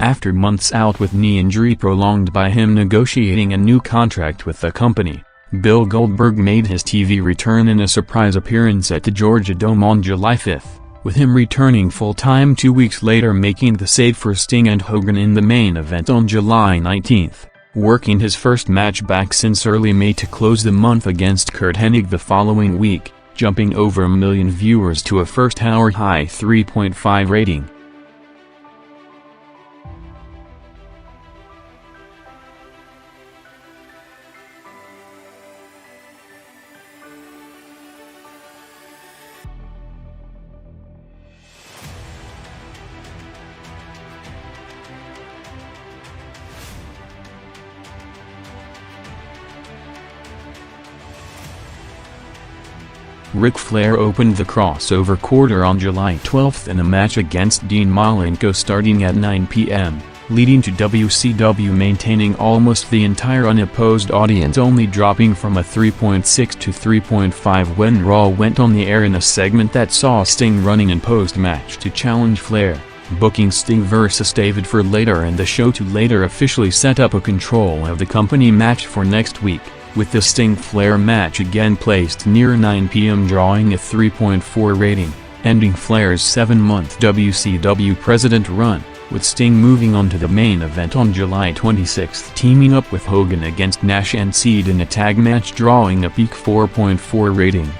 After months out with knee injury prolonged by him negotiating a new contract with the company, Bill Goldberg made his TV return in a surprise appearance at the Georgia Dome on July 5, with him returning full-time 2 weeks later, making the save for Sting and Hogan in the main event on July 19, working his first match back since early May to close the month against Curt Hennig the following week, jumping over 1 million viewers to a first-hour high 3.5 rating. Ric Flair opened the crossover quarter on July 12 in a match against Dean Malenko starting at 9 p.m., leading to WCW maintaining almost the entire unopposed audience, only dropping from a 3.6 to 3.5 when Raw went on the air in a segment that saw Sting running in post-match to challenge Flair, booking Sting vs. David for later and the show to later officially set up a Control of the Company match for next week, with the Sting-Flair match again placed near 9 p.m. drawing a 3.4 rating, ending Flair's 7-month WCW President run, with Sting moving on to the main event on July 26, teaming up with Hogan against Nash and Seed in a tag match drawing a peak 4.4 rating.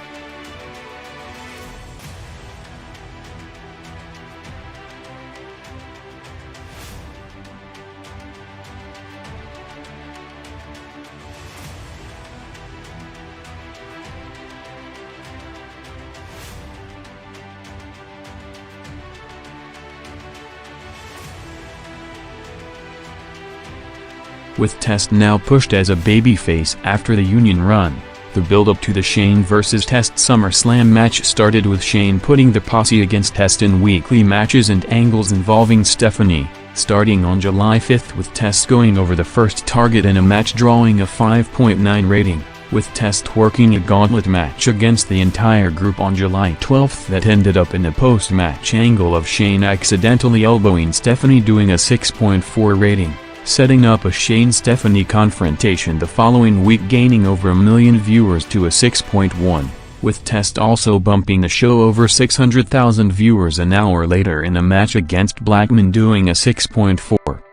With Test now pushed as a babyface after the Union run, the build-up to the Shane vs. Test SummerSlam match started with Shane putting the posse against Test in weekly matches and angles involving Stephanie, starting on July 5 with Test going over the first target in a match drawing a 5.9 rating, with Test working a gauntlet match against the entire group on July 12 that ended up in a post-match angle of Shane accidentally elbowing Stephanie doing a 6.4 rating, setting up a Shane-Stephanie confrontation the following week gaining over 1 million viewers to a 6.1, with Test also bumping the show over 600,000 viewers an hour later in a match against Blackman doing a 6.4.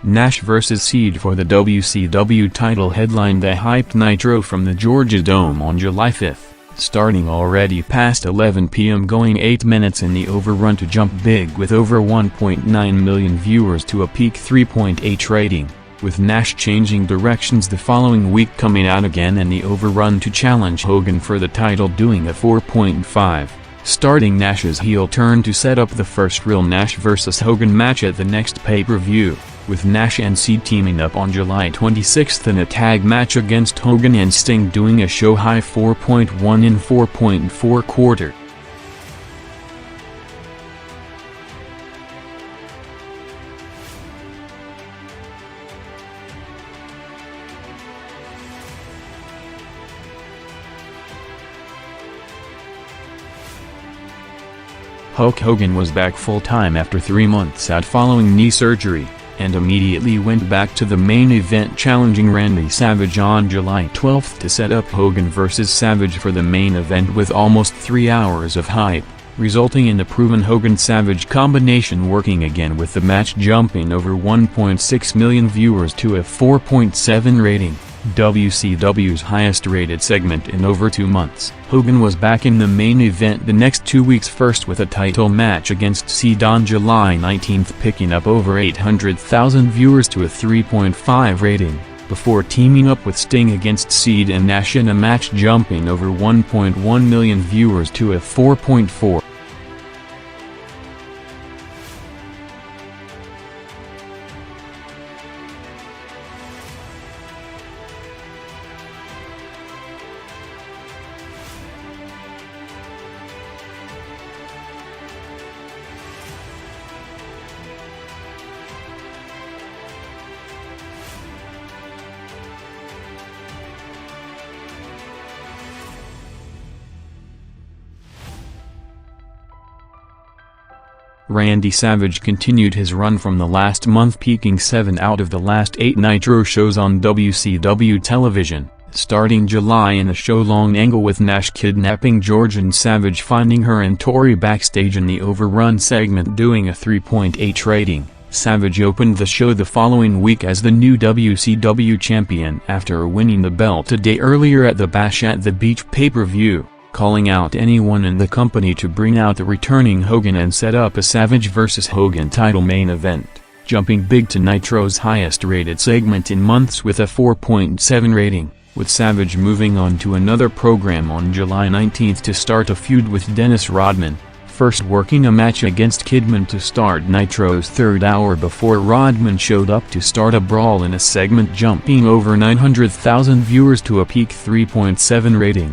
Nash vs. Seed for the WCW title headlined the hyped Nitro from the Georgia Dome on July 5, starting already past 11 p.m. going 8 minutes in the overrun to jump big with over 1.9 million viewers to a peak 3.8 rating, with Nash changing directions the following week coming out again in the overrun to challenge Hogan for the title doing a 4.5. Starting Nash's heel turn to set up the first real Nash vs. Hogan match at the next pay-per-view, with Nash and Seed teaming up on July 26 in a tag match against Hogan and Sting doing a show-high 4.1 in 4.4 quarter. Hulk Hogan was back full-time after 3 months out following knee surgery, and immediately went back to the main event challenging Randy Savage on July 12 to set up Hogan vs. Savage for the main event with almost 3 hours of hype, resulting in the proven Hogan-Savage combination working again with the match jumping over 1.6 million viewers to a 4.7 rating, WCW's highest-rated segment in over 2 months. Hogan was back in the main event the next 2 weeks, first with a title match against Seed on July 19 picking up over 800,000 viewers to a 3.5 rating, before teaming up with Sting against Seed and Nash in a match jumping over 1.1 million viewers to a 4.4. Randy Savage continued his run from the last month, peaking 7 out of the last 8 Nitro shows on WCW television, starting July in a show-long angle with Nash kidnapping George and Savage finding her and Tori backstage in the Overrun segment doing a 3.8 rating. Savage opened the show the following week as the new WCW champion after winning the belt a day earlier at the Bash at the Beach pay-per-view, calling out anyone in the company to bring out the returning Hogan and set up a Savage vs. Hogan title main event, jumping big to Nitro's highest-rated segment in months with a 4.7 rating, with Savage moving on to another program on July 19 to start a feud with Dennis Rodman, first working a match against Kidman to start Nitro's third hour before Rodman showed up to start a brawl in a segment jumping over 900,000 viewers to a peak 3.7 rating.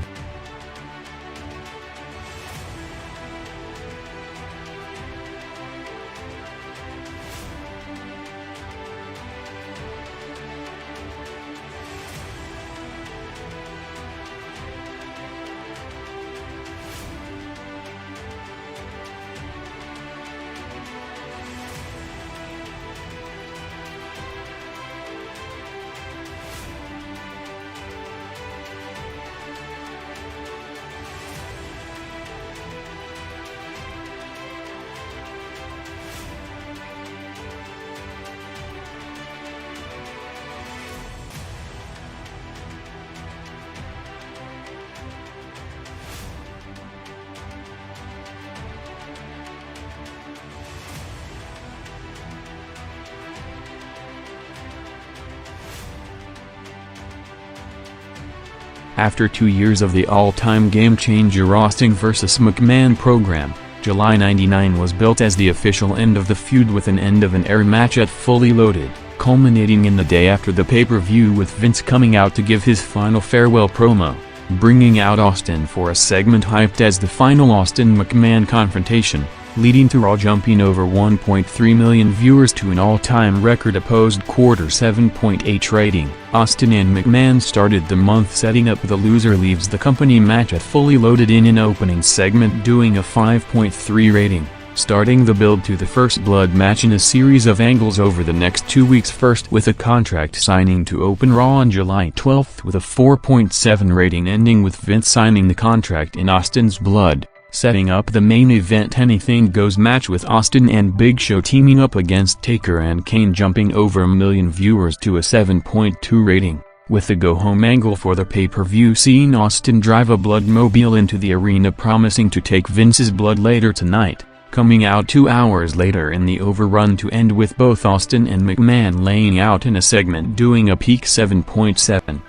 After 2 years of the all-time game-changer Austin vs. McMahon program, July '99 was built as the official end of the feud with an end-of-an-era match at Fully Loaded, culminating in the day after the pay-per-view with Vince coming out to give his final farewell promo, bringing out Austin for a segment hyped as the final Austin-McMahon confrontation, leading to Raw jumping over 1.3 million viewers to an all-time record opposed quarter 7.8 rating. Austin and McMahon started the month setting up the loser leaves the company match at Fully Loaded in an opening segment doing a 5.3 rating, starting the build to the first blood match in a series of angles over the next 2 weeks, first with a contract signing to open Raw on July 12 with a 4.7 rating, ending with Vince signing the contract in Austin's blood, setting up the main event Anything Goes match with Austin and Big Show teaming up against Taker and Kane, jumping over a million viewers to a 7.2 rating, with the go-home angle for the pay-per-view seeing Austin drive a bloodmobile into the arena promising to take Vince's blood later tonight, coming out 2 hours later in the Overrun to end with both Austin and McMahon laying out in a segment doing a peak 7.7.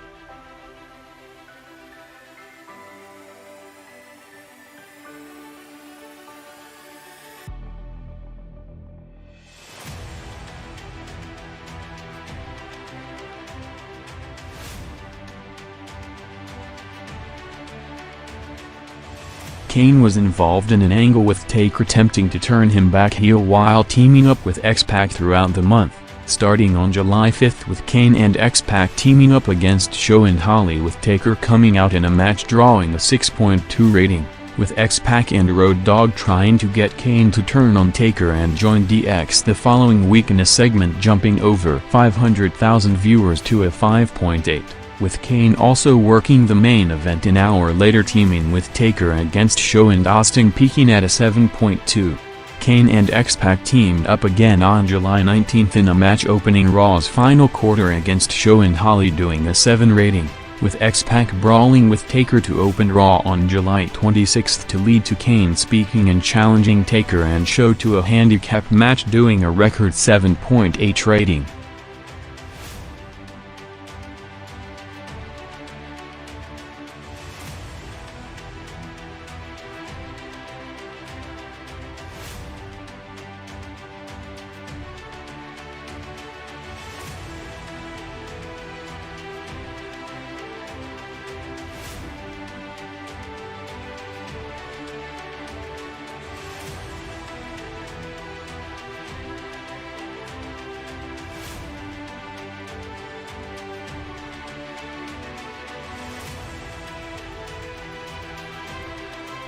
Kane was involved in an angle with Taker attempting to turn him back heel while teaming up with X-Pac throughout the month, starting on July 5 with Kane and X-Pac teaming up against Show and Holly, with Taker coming out in a match drawing a 6.2 rating, with X-Pac and Road Dogg trying to get Kane to turn on Taker and join DX the following week in a segment jumping over 500,000 viewers to a 5.8. With Kane also working the main event an hour later teaming with Taker against Show and Austin peaking at a 7.2. Kane and X-Pac teamed up again on July 19 in a match opening Raw's final quarter against Show and Holly doing a 7 rating, with X-Pac brawling with Taker to open Raw on July 26 to lead to Kane speaking and challenging Taker and Show to a handicap match doing a record 7.8 rating.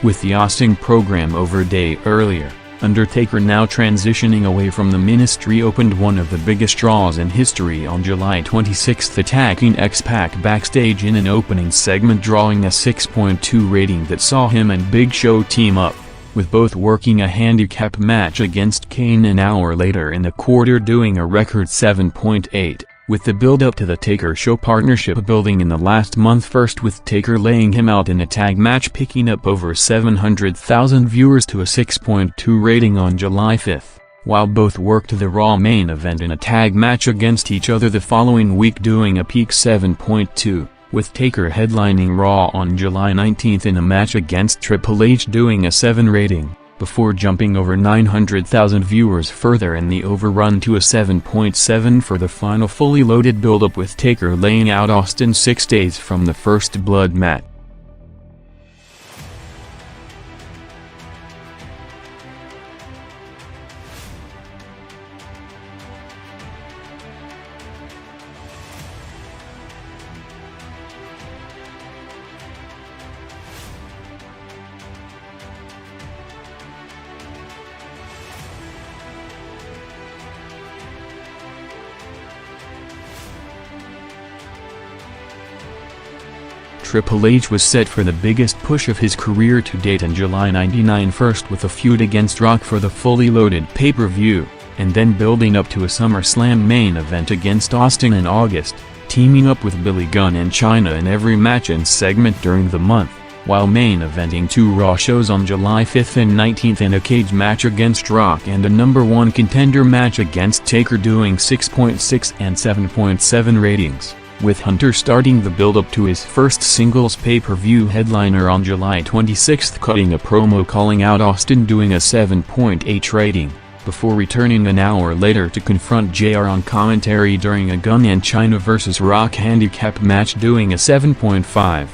With the Austin program over a day earlier, Undertaker, now transitioning away from the ministry, opened one of the biggest draws in history on July 26, attacking X-Pac backstage in an opening segment, drawing a 6.2 rating that saw him and Big Show team up, with both working a handicap match against Kane an hour later in the quarter, doing a record 7.8. With the build-up to the Taker Show partnership building in the last month, first with Taker laying him out in a tag match, picking up over 700,000 viewers to a 6.2 rating on July 5, while both worked the Raw main event in a tag match against each other the following week, doing a peak 7.2, with Taker headlining Raw on July 19 in a match against Triple H, doing a 7 rating. Before jumping over 900,000 viewers further in the overrun to a 7.7 for the final fully loaded build-up, with Taker laying out Austin 6 days from the first blood match. Triple H was set for the biggest push of his career to date in July '99, first with a feud against Rock for the fully loaded pay-per-view, and then building up to a SummerSlam main event against Austin in August, teaming up with Billy Gunn and Chyna in every match and segment during the month, while main eventing 2 Raw shows on July 5 and 19 and a cage match against Rock and a #1 contender match against Taker, doing 6.6 and 7.7 ratings, with Hunter starting the build-up to his first singles pay-per-view headliner on July 26, cutting a promo calling out Austin, doing a 7.8 rating, before returning an hour later to confront JR on commentary during a Gunn and Chyna vs. Rock handicap match, doing a 7.5.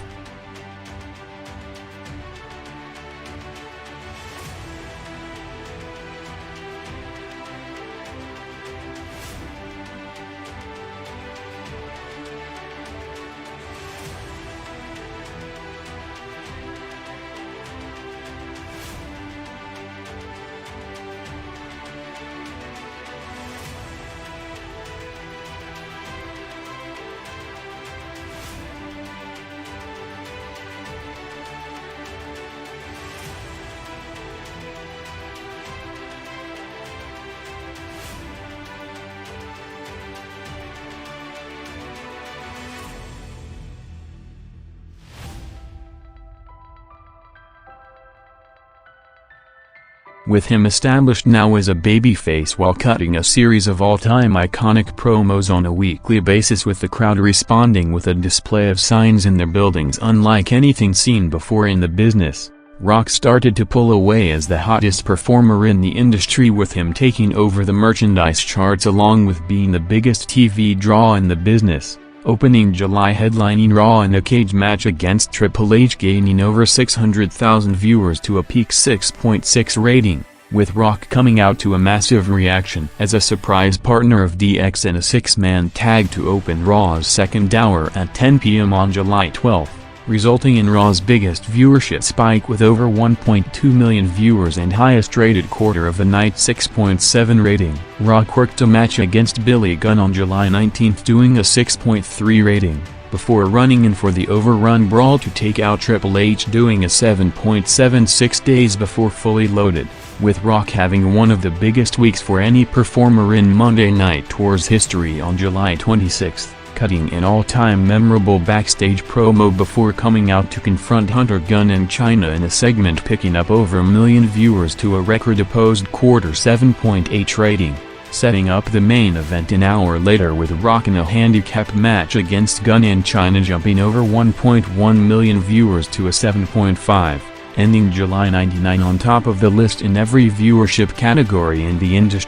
With him established now as a babyface while cutting a series of all-time iconic promos on a weekly basis, with the crowd responding with a display of signs in their buildings unlike anything seen before in the business, Rock started to pull away as the hottest performer in the industry, with him taking over the merchandise charts along with being the biggest TV draw in the business, opening July headlining Raw in a cage match against Triple H, gaining over 600,000 viewers to a peak 6.6 rating, with Rock coming out to a massive reaction as a surprise partner of DX in a 6-man tag to open Raw's second hour at 10 p.m. on July 12, resulting in Raw's biggest viewership spike with over 1.2 million viewers and highest rated quarter of the night 6.7 rating. Rock worked a match against Billy Gunn on July 19, doing a 6.3 rating, before running in for the overrun brawl to take out Triple H, doing a 7.76 days before fully loaded, with Rock having one of the biggest weeks for any performer in Monday Night Tour's history on July 26. Cutting an all-time memorable backstage promo before coming out to confront Hunter, Gunn and Chyna in a segment, picking up over 1 million viewers to a record opposed quarter 7.8 rating, setting up the main event an hour later with Rock in a handicap match against Gunn and Chyna, jumping over 1.1 million viewers to a 7.5, ending July '99 on top of the list in every viewership category in the industry.